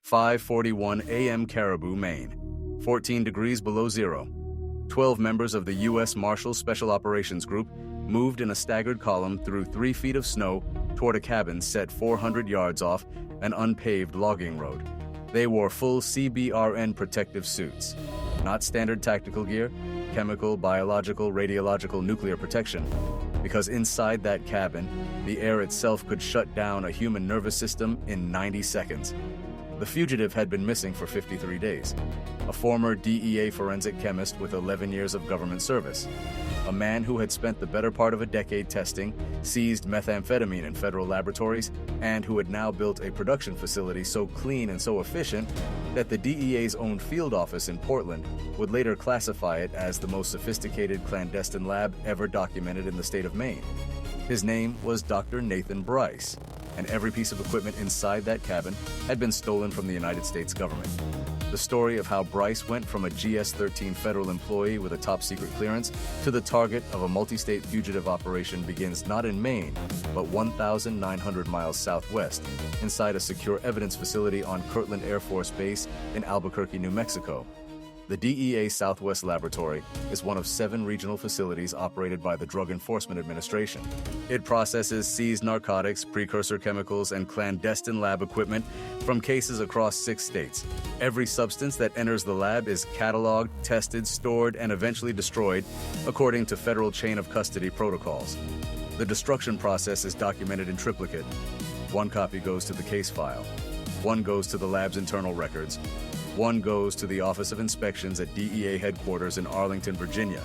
5:41 a.m. Caribou, Maine. 14 degrees below zero. 12 members of the U.S. Marshals Special Operations Group moved in a staggered column through 3 feet of snow toward a cabin set 400 yards off an unpaved logging road. They wore full CBRN protective suits, not standard tactical gear, chemical, biological, radiological, nuclear protection, because inside that cabin, the air itself could shut down a human nervous system in 90 seconds. The fugitive had been missing for 53 days, a former DEA forensic chemist with 11 years of government service, a man who had spent the better part of a decade testing seized methamphetamine in federal laboratories, and who had now built a production facility so clean and so efficient that the DEA's own field office in Portland would later classify it as the most sophisticated clandestine lab ever documented in the state of Maine. His name was Dr. Nathan Bryce, and every piece of equipment inside that cabin had been stolen from the United States government. The story of how Bryce went from a GS-13 federal employee with a top-secret clearance to the target of a multi-state fugitive operation begins not in Maine, but 1,900 miles southwest, inside a secure evidence facility on Kirtland Air Force Base in Albuquerque, New Mexico. The DEA Southwest Laboratory is one of 7 regional facilities operated by the Drug Enforcement Administration. It processes seized narcotics, precursor chemicals, and clandestine lab equipment from cases across 6 states. Every substance that enters the lab is cataloged, tested, stored, and eventually destroyed according to federal chain of custody protocols. The destruction process is documented in triplicate. 1 copy goes to the case file, 1 goes to the lab's internal records, 1 goes to the Office of Inspections at DEA headquarters in Arlington, Virginia.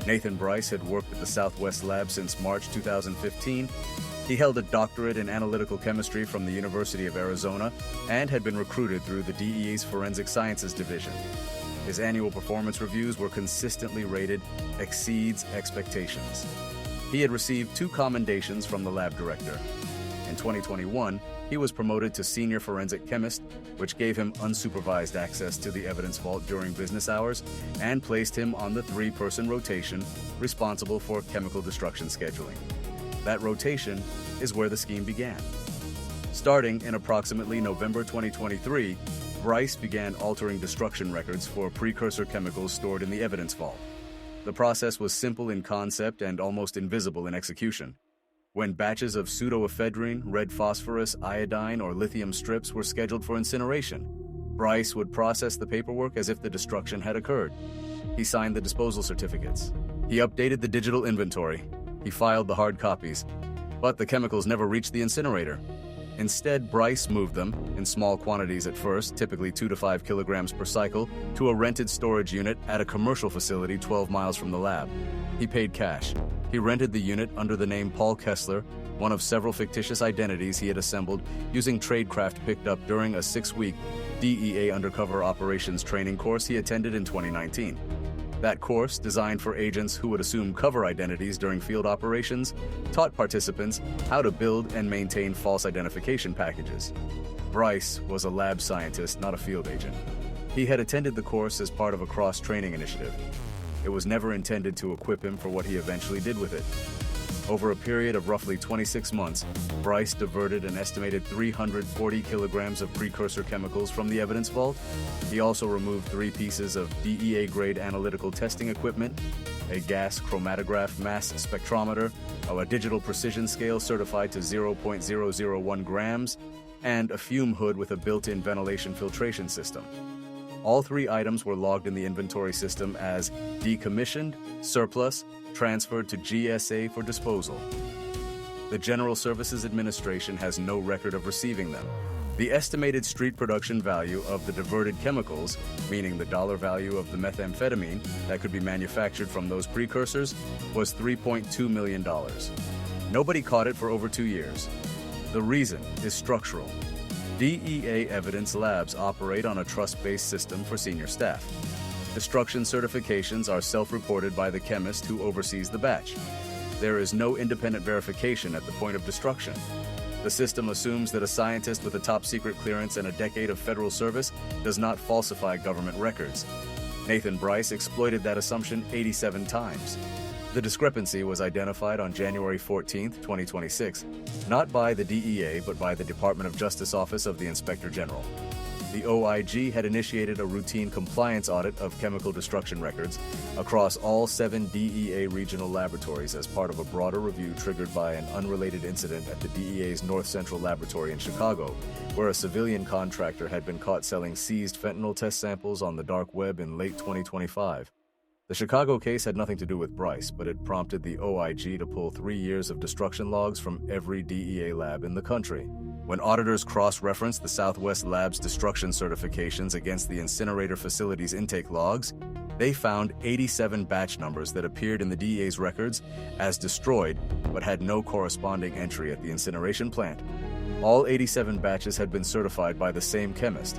Nathan Bryce had worked at the Southwest Lab since March 2015. He held a doctorate in analytical chemistry from the University of Arizona and had been recruited through the DEA's Forensic Sciences Division. His annual performance reviews were consistently rated exceeds expectations. He had received 2 commendations from the lab director. In 2021, he was promoted to senior forensic chemist, which gave him unsupervised access to the evidence vault during business hours and placed him on the 3-person rotation responsible for chemical destruction scheduling. That rotation is where the scheme began. Starting in approximately November 2023, Bryce began altering destruction records for precursor chemicals stored in the evidence vault. The process was simple in concept and almost invisible in execution. When batches of pseudoephedrine, red phosphorus, iodine, or lithium strips were scheduled for incineration, Bryce would process the paperwork as if the destruction had occurred. He signed the disposal certificates. He updated the digital inventory. He filed the hard copies. But the chemicals never reached the incinerator. Instead, Bryce moved them, in small quantities at first, typically 2 to 5 kilograms per cycle, to a rented storage unit at a commercial facility 12 miles from the lab. He paid cash. He rented the unit under the name Paul Kessler, one of several fictitious identities he had assembled using tradecraft picked up during a 6-week DEA undercover operations training course he attended in 2019. That course, designed for agents who would assume cover identities during field operations, taught participants how to build and maintain false identification packages. Bryce was a lab scientist, not a field agent. He had attended the course as part of a cross-training initiative. It was never intended to equip him for what he eventually did with it. Over a period of roughly 26 months, Bryce diverted an estimated 340 kilograms of precursor chemicals from the evidence vault. He also removed 3 pieces of DEA-grade analytical testing equipment, a gas chromatograph mass spectrometer, a digital precision scale certified to 0.001 grams, and a fume hood with a built-in ventilation filtration system. All 3 items were logged in the inventory system as decommissioned, surplus, transferred to GSA for disposal. The General Services Administration has no record of receiving them. The estimated street production value of the diverted chemicals, meaning the dollar value of the methamphetamine that could be manufactured from those precursors, was $3.2 million. Nobody caught it for over 2 years. The reason is structural. DEA evidence labs operate on a trust-based system for senior staff. Destruction certifications are self-reported by the chemist who oversees the batch. There is no independent verification at the point of destruction. The system assumes that a scientist with a top-secret clearance and a decade of federal service does not falsify government records. Nathan Bryce exploited that assumption 87 times. The discrepancy was identified on January 14, 2026, not by the DEA but by the Department of Justice Office of the Inspector General. the OIG had initiated a routine compliance audit of chemical destruction records across all 7 DEA regional laboratories as part of a broader review triggered by an unrelated incident at the DEA's North Central Laboratory in Chicago, where a civilian contractor had been caught selling seized fentanyl test samples on the dark web in late 2025. The Chicago case had nothing to do with Bryce, but it prompted the OIG to pull 3 years of destruction logs from every DEA lab in the country. When auditors cross-referenced the Southwest Lab's destruction certifications against the incinerator facility's intake logs, they found 87 batch numbers that appeared in the DEA's records as destroyed but had no corresponding entry at the incineration plant. All 87 batches had been certified by the same chemist.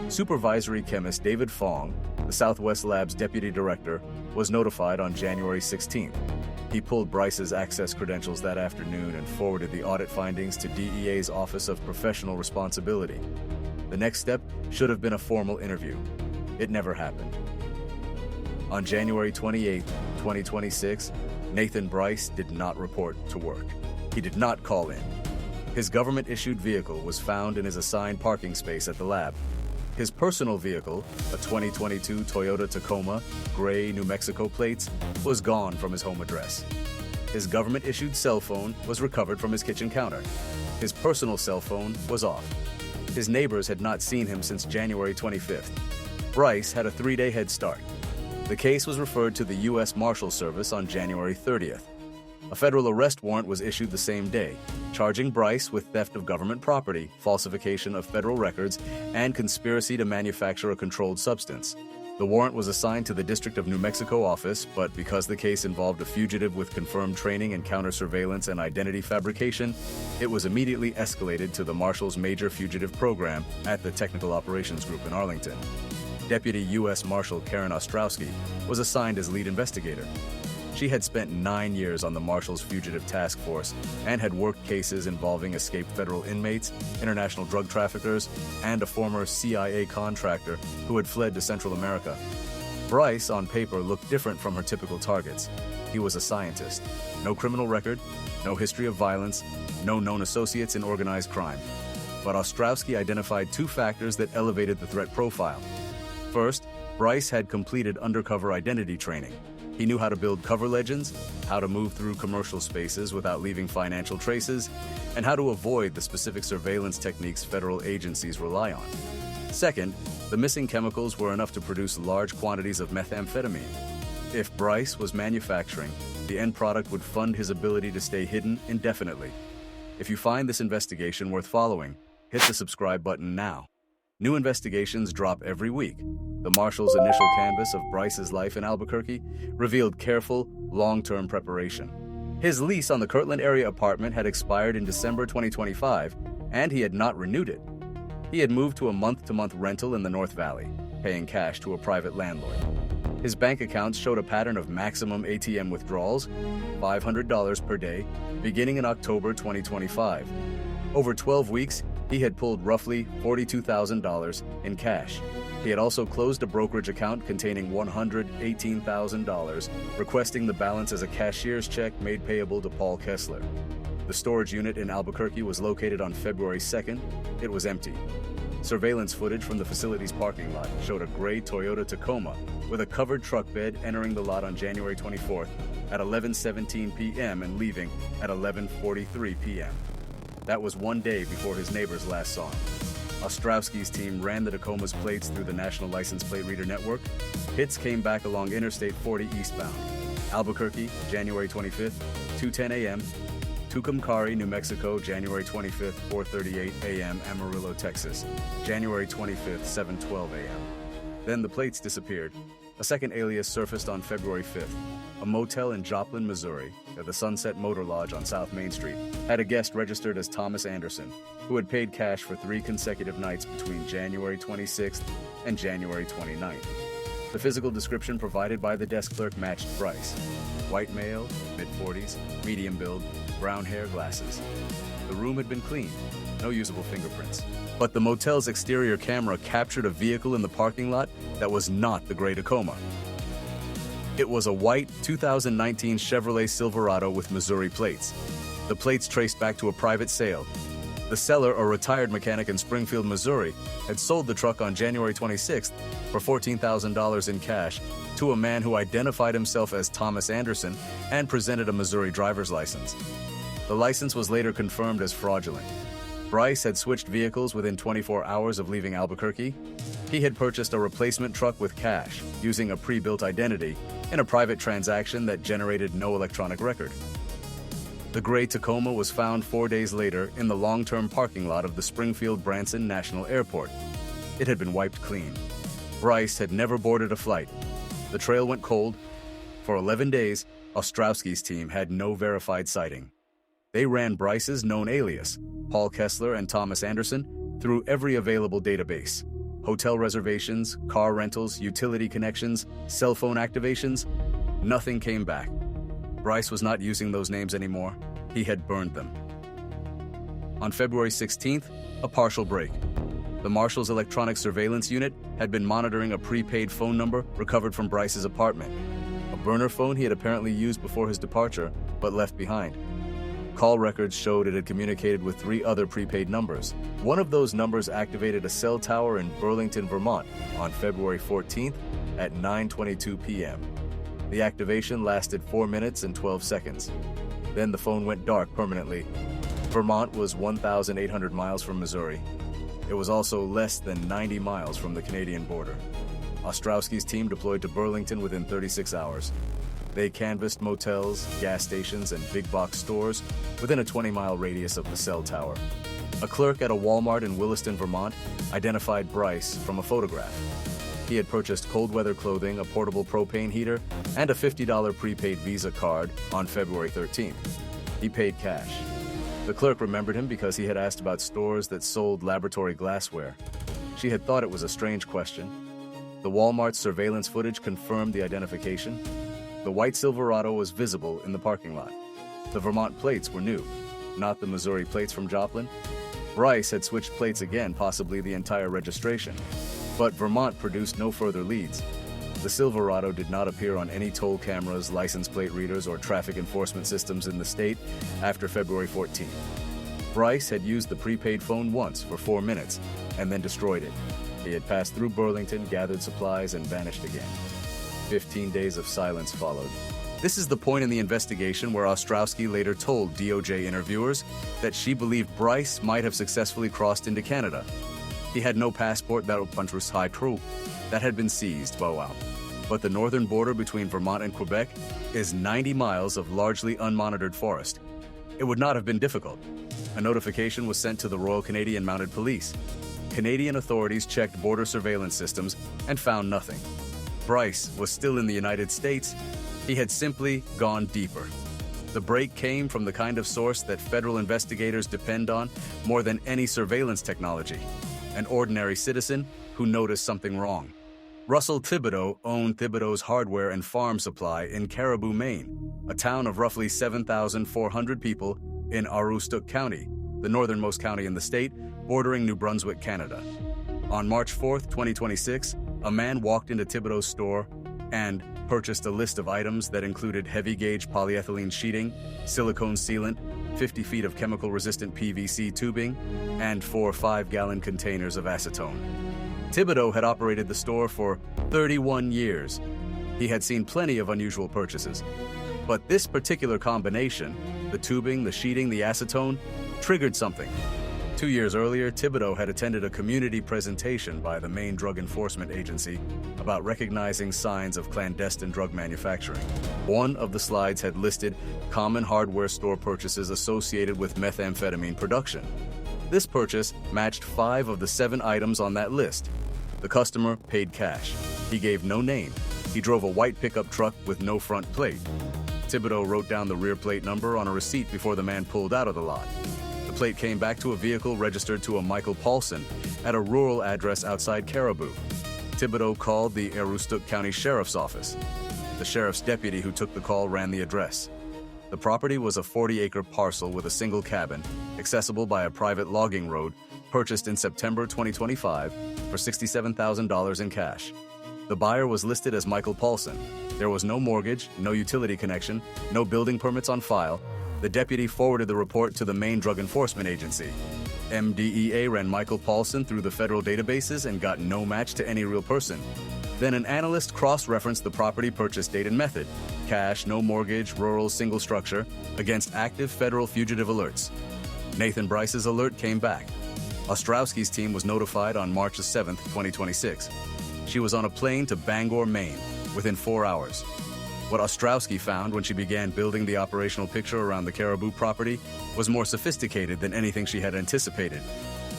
Supervisory chemist David Fong, the Southwest Lab's deputy director, was notified on January 16th. He pulled Bryce's access credentials that afternoon and forwarded the audit findings to DEA's Office of Professional Responsibility. The next step should have been a formal interview. It never happened. On January 28, 2026, Nathan Bryce did not report to work. He did not call in. His government-issued vehicle was found in his assigned parking space at the lab. His personal vehicle, a 2022 Toyota Tacoma, gray New Mexico plates, was gone from his home address. His government-issued cell phone was recovered from his kitchen counter. His personal cell phone was off. His neighbors had not seen him since January 25th. Bryce had a 3-day head start. The case was referred to the U.S. Marshals Service on January 30th. A federal arrest warrant was issued the same day, charging Bryce with theft of government property, falsification of federal records, and conspiracy to manufacture a controlled substance. The warrant was assigned to the District of New Mexico office, but because the case involved a fugitive with confirmed training in counter-surveillance and identity fabrication, it was immediately escalated to the Marshals' Major Fugitive Program at the Technical Operations Group in Arlington. Deputy U.S. Marshal Karen Ostrowski was assigned as lead investigator. She had spent 9 years on the Marshals Fugitive Task Force and had worked cases involving escaped federal inmates, international drug traffickers, and a former CIA contractor who had fled to Central America. Bryce, on paper, looked different from her typical targets. He was a scientist. No criminal record, no history of violence, no known associates in organized crime. But Ostrowski identified 2 factors that elevated the threat profile. First, Bryce had completed undercover identity training. He knew how to build cover legends, how to move through commercial spaces without leaving financial traces, and how to avoid the specific surveillance techniques federal agencies rely on. Second, the missing chemicals were enough to produce large quantities of methamphetamine. If Bryce was manufacturing, the end product would fund his ability to stay hidden indefinitely. If you find this investigation worth following, hit the subscribe button now. New investigations drop every week. The Marshals' initial canvas of Bryce's life in Albuquerque revealed careful, long-term preparation. His lease on the Kirtland area apartment had expired in December 2025, and he had not renewed it. He had moved to a month-to-month rental in the North Valley, paying cash to a private landlord. His bank accounts showed a pattern of maximum ATM withdrawals, $500 per day, beginning in October 2025. Over 12 weeks, he had pulled roughly $42,000 in cash. He had also closed a brokerage account containing $118,000, requesting the balance as a cashier's check made payable to Paul Kessler. The storage unit in Albuquerque was located on February 2nd. It was empty. Surveillance footage from the facility's parking lot showed a gray Toyota Tacoma with a covered truck bed entering the lot on January 24th at 11:17 p.m. and leaving at 11:43 p.m. That was 1 day before his neighbors last saw him. Ostrowski's team ran the Tacoma's plates through the National License Plate Reader Network. Hits came back along Interstate 40 eastbound. Albuquerque, January 25th, 2:10 a.m. Tucumcari, New Mexico, January 25th, 4:38 a.m. Amarillo, Texas, January 25th, 7:12 a.m. Then the plates disappeared. A second alias surfaced on February 5th. A motel in Joplin, Missouri, at the Sunset Motor Lodge on South Main Street, had a guest registered as Thomas Anderson, who had paid cash for 3 consecutive nights between January 26th and January 29th. The physical description provided by the desk clerk matched Bryce. White male, mid-40s, medium build, brown hair, glasses. The room had been cleaned, no usable fingerprints. But the motel's exterior camera captured a vehicle in the parking lot that was not the gray Tacoma. It was a white 2019 Chevrolet Silverado with Missouri plates. The plates traced back to a private sale. The seller, a retired mechanic in Springfield, Missouri, had sold the truck on January 26th for $14,000 in cash to a man who identified himself as Thomas Anderson and presented a Missouri driver's license. The license was later confirmed as fraudulent. Bryce had switched vehicles within 24 hours of leaving Albuquerque. He had purchased a replacement truck with cash, using a pre-built identity, in a private transaction that generated no electronic record. The gray Tacoma was found 4 days later in the long-term parking lot of the Springfield-Branson National Airport. It had been wiped clean. Bryce had never boarded a flight. The trail went cold. For 11 days, Ostrowski's team had no verified sighting. They ran Bryce's known alias, Paul Kessler and Thomas Anderson, through every available database. Hotel reservations, car rentals, utility connections, cell phone activations. Nothing came back. Bryce was not using those names anymore. He had burned them. On February 16th, a partial break. The Marshals Electronic Surveillance Unit had been monitoring a prepaid phone number recovered from Bryce's apartment. A burner phone he had apparently used before his departure, but left behind. Call records showed it had communicated with 3 other prepaid numbers. One of those numbers activated a cell tower in Burlington, Vermont on February 14th at 9:22 p.m. The activation lasted 4 minutes and 12 seconds. Then the phone went dark permanently. Vermont was 1,800 miles from Missouri. It was also less than 90 miles from the Canadian border. Ostrowski's team deployed to Burlington within 36 hours. They canvassed motels, gas stations, and big box stores within a 20-mile radius of the cell tower. A clerk at a Walmart in Williston, Vermont, identified Bryce from a photograph. He had purchased cold weather clothing, a portable propane heater, and a $50 prepaid Visa card on February 13th. He paid cash. The clerk remembered him because he had asked about stores that sold laboratory glassware. She had thought it was a strange question. The Walmart's surveillance footage confirmed the identification. The white Silverado was visible in the parking lot. The Vermont plates were new, not the Missouri plates from Joplin. Bryce had switched plates again, possibly the entire registration. But Vermont produced no further leads. The Silverado did not appear on any toll cameras, license plate readers, or traffic enforcement systems in the state after February 14th. Bryce had used the prepaid phone once for 4 minutes and then destroyed it. He had passed through Burlington, gathered supplies, and vanished again. 15 days of silence followed. This is the point in the investigation where Ostrowski later told DOJ interviewers that she believed Bryce might have successfully crossed into Canada. He had no passport that had been seized. But the northern border between Vermont and Quebec is 90 miles of largely unmonitored forest. It would not have been difficult. A notification was sent to the Royal Canadian Mounted Police. Canadian authorities checked border surveillance systems and found nothing. Bryce was still in the United States. He had simply gone deeper. The break came from the kind of source that federal investigators depend on more than any surveillance technology: an ordinary citizen who noticed something wrong. Russell Thibodeau owned Thibodeau's Hardware and Farm Supply in Caribou, Maine, a town of roughly 7,400 people in Aroostook County, the northernmost county in the state, bordering New Brunswick, Canada. On March 4, 2026, a man walked into Thibodeau's store and purchased a list of items that included heavy-gauge polyethylene sheeting, silicone sealant, 50 feet of chemical-resistant PVC tubing, and 4 5-gallon containers of acetone. Thibodeau had operated the store for 31 years. He had seen plenty of unusual purchases. But this particular combination, the tubing, the sheeting, the acetone, triggered something. 2 years earlier, Thibodeau had attended a community presentation by the Maine Drug Enforcement Agency about recognizing signs of clandestine drug manufacturing. One of the slides had listed common hardware store purchases associated with methamphetamine production. This purchase matched 5 of the 7 items on that list. The customer paid cash. He gave no name. He drove a white pickup truck with no front plate. Thibodeau wrote down the rear plate number on a receipt before the man pulled out of the lot. The plate came back to a vehicle registered to a Michael Paulson at a rural address outside Caribou. Thibodeau called the Aroostook County Sheriff's Office. The sheriff's deputy who took the call ran the address. The property was a 40-acre parcel with a single cabin, accessible by a private logging road, purchased in September 2025 for $67,000 in cash. The buyer was listed as Michael Paulson. There was no mortgage, no utility connection, no building permits on file. The deputy forwarded the report to the Maine Drug Enforcement Agency. MDEA ran Michael Paulson through the federal databases and got no match to any real person. Then an analyst cross-referenced the property purchase date and method, cash, no mortgage, rural, single structure, against active federal fugitive alerts. Nathan Bryce's alert came back. Ostrowski's team was notified on March 7, 2026. She was on a plane to Bangor, Maine, within 4 hours. What Ostrowski found when she began building the operational picture around the Caribou property was more sophisticated than anything she had anticipated.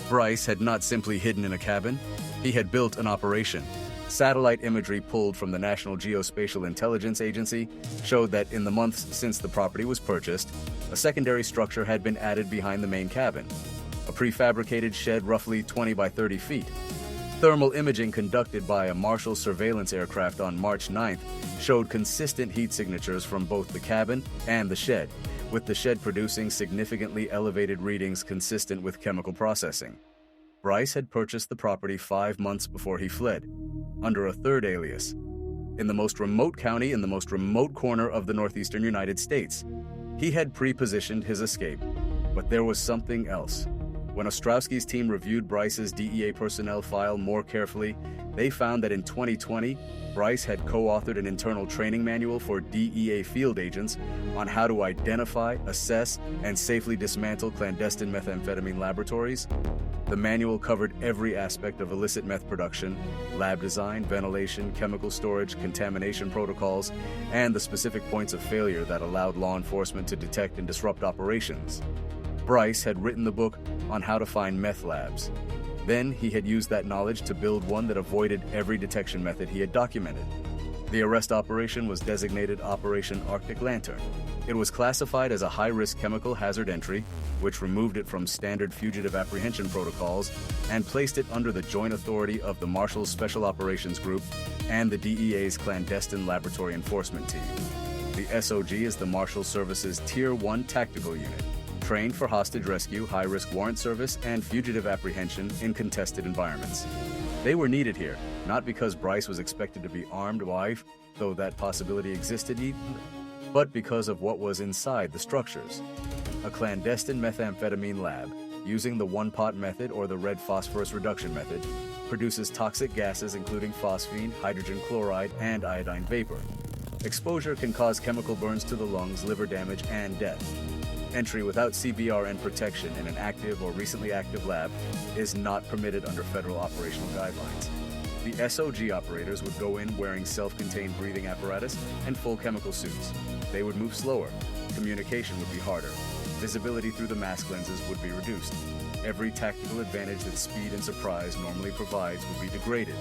Bryce had not simply hidden in a cabin, he had built an operation. Satellite imagery pulled from the National Geospatial Intelligence Agency showed that in the months since the property was purchased, a secondary structure had been added behind the main cabin, a prefabricated shed roughly 20 by 30 feet. Thermal imaging conducted by a MARSHALS surveillance aircraft on March 9th showed consistent heat signatures from both the cabin and the shed, with the shed producing significantly elevated readings consistent with chemical processing. Bryce had purchased the property 5 months before he fled, under a third alias, in the most remote county in the most remote corner of the northeastern United States. He had pre-positioned his escape, but there was something else. When Ostrowski's team reviewed Bryce's DEA personnel file more carefully, they found that in 2020, Bryce had co-authored an internal training manual for DEA field agents on how to identify, assess, and safely dismantle clandestine methamphetamine laboratories. The manual covered every aspect of illicit meth production, lab design, ventilation, chemical storage, contamination protocols, and the specific points of failure that allowed law enforcement to detect and disrupt operations. Bryce had written the book on how to find meth labs. Then he had used that knowledge to build one that avoided every detection method he had documented. The arrest operation was designated Operation Arctic Lantern. It was classified as a high-risk chemical hazard entry, which removed it from standard fugitive apprehension protocols and placed it under the joint authority of the MARSHALS Special Operations Group and the DEA's Clandestine Laboratory Enforcement Team. The SOG is the Marshals Service's Tier 1 Tactical Unit, trained for hostage rescue, high-risk warrant service, and fugitive apprehension in contested environments. They were needed here, not because Bryce was expected to be armed wife, though that possibility existed either, but because of what was inside the structures. A clandestine methamphetamine lab, using the one-pot method or the red phosphorus reduction method, produces toxic gases including phosphine, hydrogen chloride, and iodine vapor. Exposure can cause chemical burns to the lungs, liver damage, and death. Entry without CBRN protection in an active or recently active lab is not permitted under federal operational guidelines. The SOG operators would go in wearing self-contained breathing apparatus and full chemical suits. They would move slower. Communication would be harder. Visibility through the mask lenses would be reduced. Every tactical advantage that speed and surprise normally provides would be degraded.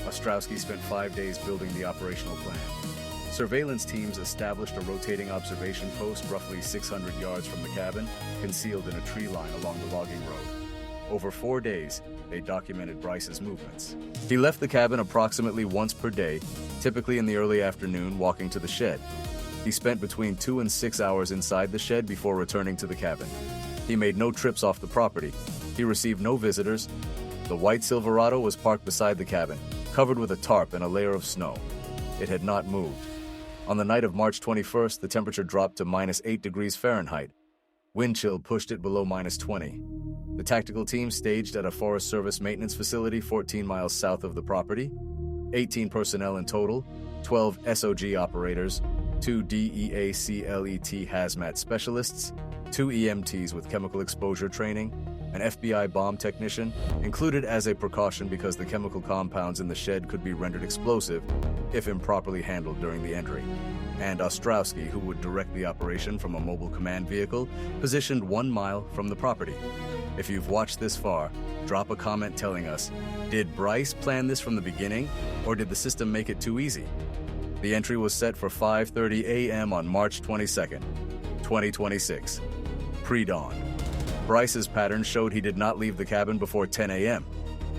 Ostrowski spent 5 days building the operational plan. Surveillance teams established a rotating observation post roughly 600 yards from the cabin, concealed in a tree line along the logging road. Over 4 days, they documented Bryce's movements. He left the cabin approximately once per day, typically in the early afternoon, walking to the shed. He spent between 2 and 6 hours inside the shed before returning to the cabin. He made no trips off the property. He received no visitors. The white Silverado was parked beside the cabin, covered with a tarp and a layer of snow. It had not moved. On the night of March 21st, the temperature dropped to -8 degrees Fahrenheit. Wind chill pushed it below -20. The tactical team staged at a Forest Service maintenance facility 14 miles south of the property. 18 personnel in total, 12 SOG operators, 2 DEA CLET hazmat specialists, 2 EMTs with chemical exposure training, an FBI bomb technician, included as a precaution because the chemical compounds in the shed could be rendered explosive if improperly handled during the entry, and Ostrowski, who would direct the operation from a mobile command vehicle positioned 1 mile from the property. If you've watched this far, drop a comment telling us, did Bryce plan this from the beginning, or did the system make it too easy? The entry was set for 5:30 a.m. on March 22nd, 2026, pre-dawn. Bryce's pattern showed he did not leave the cabin before 10 a.m.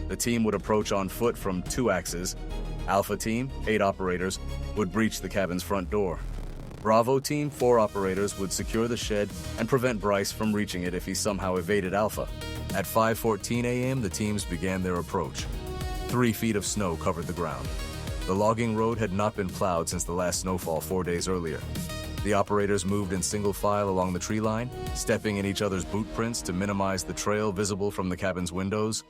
The team would approach on foot from 2 axes. Alpha team, 8 operators, would breach the cabin's front door. Bravo team, 4 operators, would secure the shed and prevent Bryce from reaching it if he somehow evaded Alpha. At 5:14 a.m., the teams began their approach. 3 feet of snow covered the ground. The logging road had not been plowed since the last snowfall 4 days earlier. The operators moved in single file along the tree line, stepping in each other's boot prints to minimize the trail visible from the cabin's windows.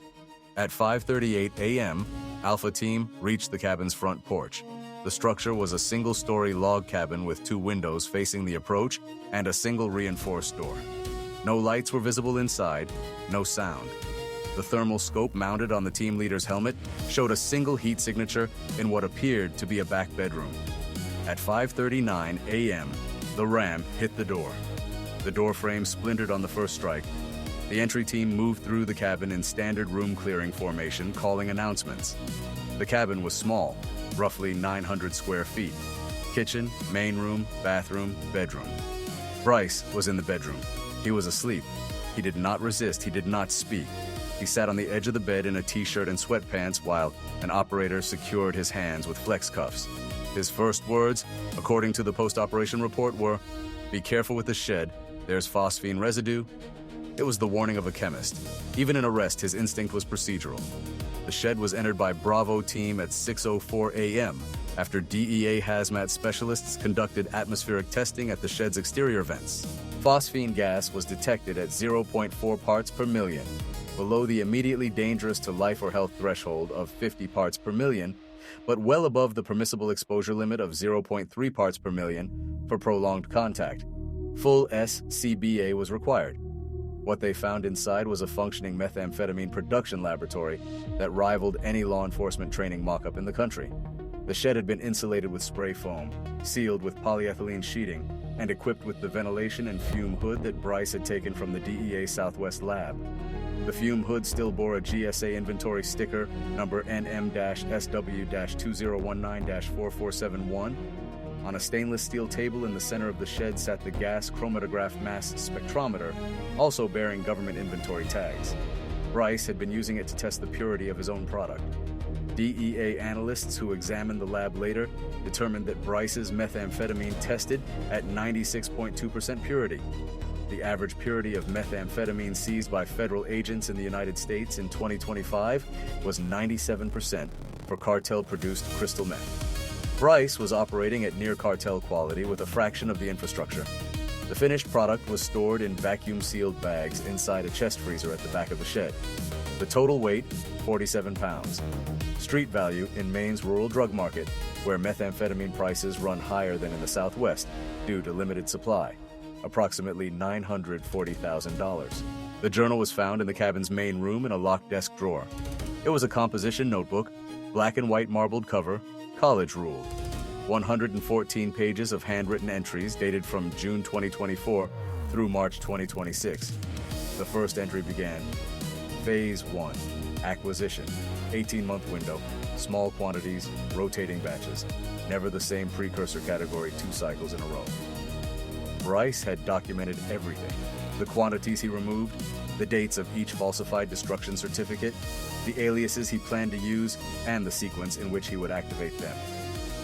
At 5:38 a.m., Alpha Team reached the cabin's front porch. The structure was a single-story log cabin with 2 windows facing the approach and a single reinforced door. No lights were visible inside, no sound. The thermal scope mounted on the team leader's helmet showed a single heat signature in what appeared to be a back bedroom. At 5:39 a.m., the ram hit the door. The door frame splintered on the first strike. The entry team moved through the cabin in standard room clearing formation, calling announcements. The cabin was small, roughly 900 square feet. Kitchen, main room, bathroom, bedroom. Bryce was in the bedroom. He was asleep. He did not resist. He did not speak. He sat on the edge of the bed in a t-shirt and sweatpants while an operator secured his hands with flex cuffs. His first words, according to the post-operation report, were, "Be careful with the shed. There's phosphine residue." It was the warning of a chemist. Even in arrest, his instinct was procedural. The shed was entered by Bravo Team at 6:04 a.m. after DEA hazmat specialists conducted atmospheric testing at the shed's exterior vents. Phosphine gas was detected at 0.4 parts per million, below the immediately dangerous to life or health threshold of 50 parts per million, but well above the permissible exposure limit of 0.3 parts per million for prolonged contact. Full SCBA was required. What they found inside was a functioning methamphetamine production laboratory that rivaled any law enforcement training mock-up in the country. The shed had been insulated with spray foam, sealed with polyethylene sheeting, and equipped with the ventilation and fume hood that Bryce had taken from the DEA Southwest lab. The fume hood still bore a GSA inventory sticker, number NM-SW-2019-4471. On a stainless steel table in the center of the shed sat the gas chromatograph mass spectrometer, also bearing government inventory tags. Bryce had been using it to test the purity of his own product. DEA analysts who examined the lab later determined that Bryce's methamphetamine tested at 96.2% purity. The average purity of methamphetamine seized by federal agents in the United States in 2025 was 97% for cartel-produced crystal meth. Bryce was operating at near-cartel quality with a fraction of the infrastructure. The finished product was stored in vacuum-sealed bags inside a chest freezer at the back of the shed. The total weight, 47 pounds. Street value in Maine's rural drug market, where methamphetamine prices run higher than in the Southwest due to limited supply, approximately $940,000. The journal was found in the cabin's main room in a locked desk drawer. It was a composition notebook, black and white marbled cover, college ruled. 114 pages of handwritten entries dated from June 2024 through March 2026. The first entry began, Phase 1, acquisition, 18-month window, small quantities, rotating batches, never the same precursor category 2 cycles in a row. Bryce had documented everything, the quantities he removed, the dates of each falsified destruction certificate, the aliases he planned to use, and the sequence in which he would activate them.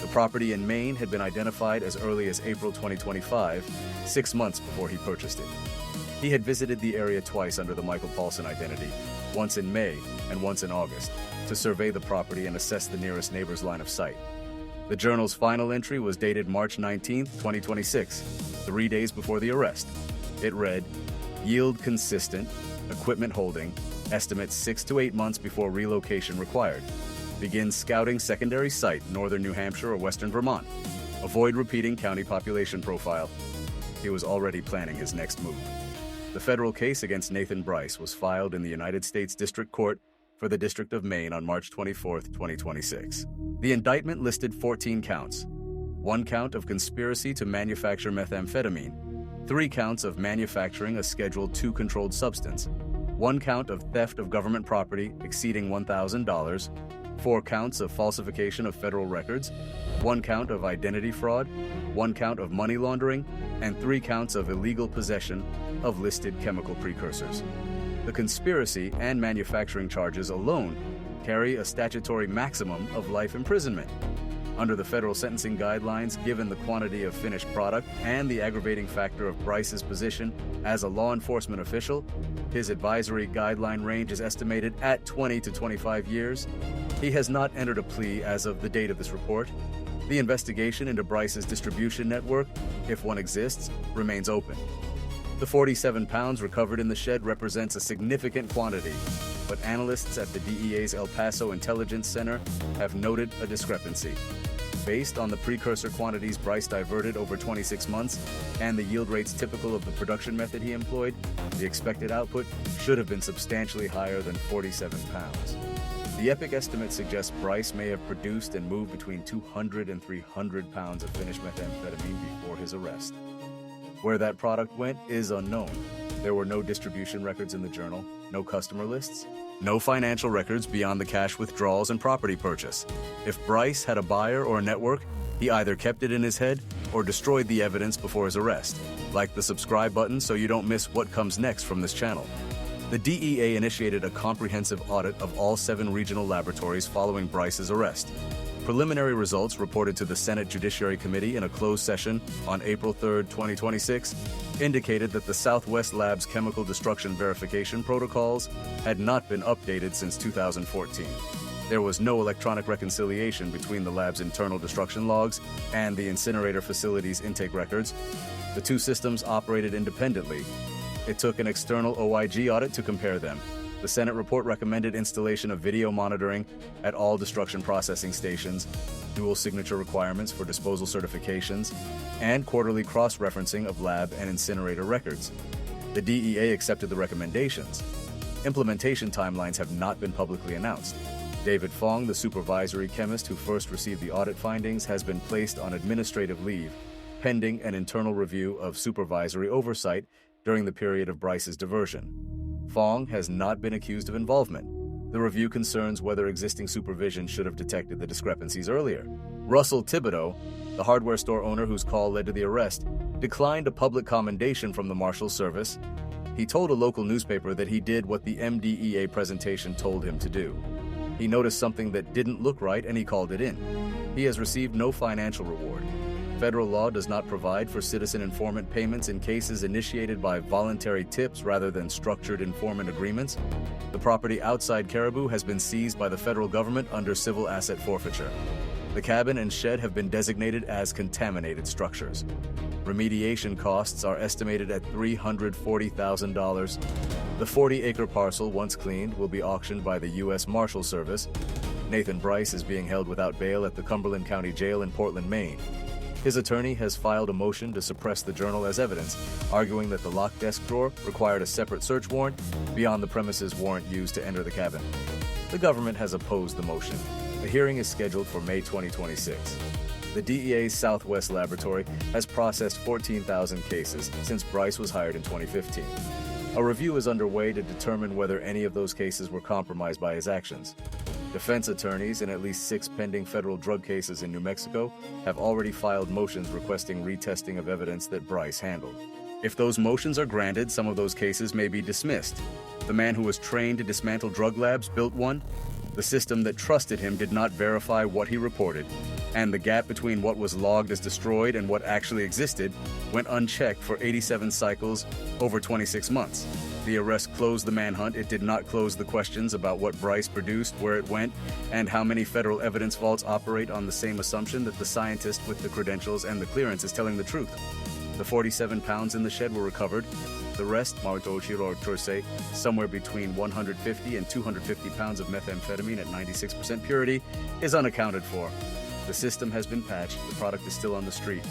The property in Maine had been identified as early as April 2025, 6 months before he purchased it. He had visited the area twice under the Michael Paulson identity, once in May and once in August, to survey the property and assess the nearest neighbor's line of sight. The journal's final entry was dated March 19, 2026, 3 days before the arrest. It read, yield consistent, equipment holding, estimate 6 to 8 months before relocation required. Begin scouting secondary site, northern New Hampshire or western Vermont. Avoid repeating county population profile. He was already planning his next move. The federal case against Nathan Bryce was filed in the United States District Court for the District of Maine on March 24, 2026. The indictment listed 14 counts. 1 count of conspiracy to manufacture methamphetamine, 3 counts of manufacturing a Schedule II controlled substance, 1 count of theft of government property exceeding $1,000, 4 counts of falsification of federal records, 1 count of identity fraud, 1 count of money laundering, and 3 counts of illegal possession of listed chemical precursors. The conspiracy and manufacturing charges alone carry a statutory maximum of life imprisonment. Under the federal sentencing guidelines, given the quantity of finished product and the aggravating factor of Bryce's position as a law enforcement official, his advisory guideline range is estimated at 20 to 25 years. He has not entered a plea as of the date of this report. The investigation into Bryce's distribution network, if one exists, remains open. The 47 pounds recovered in the shed represents a significant quantity, but analysts at the DEA's El Paso Intelligence Center have noted a discrepancy. Based on the precursor quantities Bryce diverted over 26 months and the yield rates typical of the production method he employed, the expected output should have been substantially higher than 47 pounds. The EPIC estimate suggests Bryce may have produced and moved between 200 and 300 pounds of finished methamphetamine before his arrest. Where that product went is unknown. There were no distribution records in the journal, no customer lists, no financial records beyond the cash withdrawals and property purchase. If Bryce had a buyer or a network, he either kept it in his head or destroyed the evidence before his arrest. Like the subscribe button so you don't miss what comes next from this channel. The DEA initiated a comprehensive audit of all 7 regional laboratories following Bryce's arrest. Preliminary results reported to the Senate Judiciary Committee in a closed session on April 3, 2026, indicated that the Southwest Lab's chemical destruction verification protocols had not been updated since 2014. There was no electronic reconciliation between the lab's internal destruction logs and the incinerator facility's intake records. The two systems operated independently. It took an external OIG audit to compare them. The Senate report recommended installation of video monitoring at all destruction processing stations, dual signature requirements for disposal certifications, and quarterly cross-referencing of lab and incinerator records. The DEA accepted the recommendations. Implementation timelines have not been publicly announced. David Fong, the supervisory chemist who first received the audit findings, has been placed on administrative leave, pending an internal review of supervisory oversight during the period of Bryce's diversion. Fong has not been accused of involvement. The review concerns whether existing supervision should have detected the discrepancies earlier. Russell Thibodeau, the hardware store owner whose call led to the arrest, declined a public commendation from the Marshals Service. He told a local newspaper that he did what the MDEA presentation told him to do. He noticed something that didn't look right and he called it in. He has received no financial reward. Federal law does not provide for citizen informant payments in cases initiated by voluntary tips rather than structured informant agreements. The property outside Caribou has been seized by the federal government under civil asset forfeiture. The cabin and shed have been designated as contaminated structures. Remediation costs are estimated at $340,000. The 40-acre parcel, once cleaned, will be auctioned by the U.S. Marshals Service. Nathan Bryce is being held without bail at the Cumberland County Jail in Portland, Maine. His attorney has filed a motion to suppress the journal as evidence, arguing that the locked desk drawer required a separate search warrant beyond the premises warrant used to enter the cabin. The government has opposed the motion. A hearing is scheduled for May 2026. The DEA's Southwest Laboratory has processed 14,000 cases since Bryce was hired in 2015. A review is underway to determine whether any of those cases were compromised by his actions. Defense attorneys in at least 6 pending federal drug cases in New Mexico have already filed motions requesting retesting of evidence that Bryce handled. If those motions are granted, some of those cases may be dismissed. The man who was trained to dismantle drug labs built one. The system that trusted him did not verify what he reported, and the gap between what was logged as destroyed and what actually existed went unchecked for 87 cycles over 26 months. The arrest closed the manhunt. It did not close the questions about what Bryce produced, where it went, and how many federal evidence vaults operate on the same assumption that the scientist with the credentials and the clearance is telling the truth. The 47 pounds in the shed were recovered. The rest, somewhere between 150 and 250 pounds of methamphetamine at 96% purity, is unaccounted for. The system has been patched. The product is still on the street.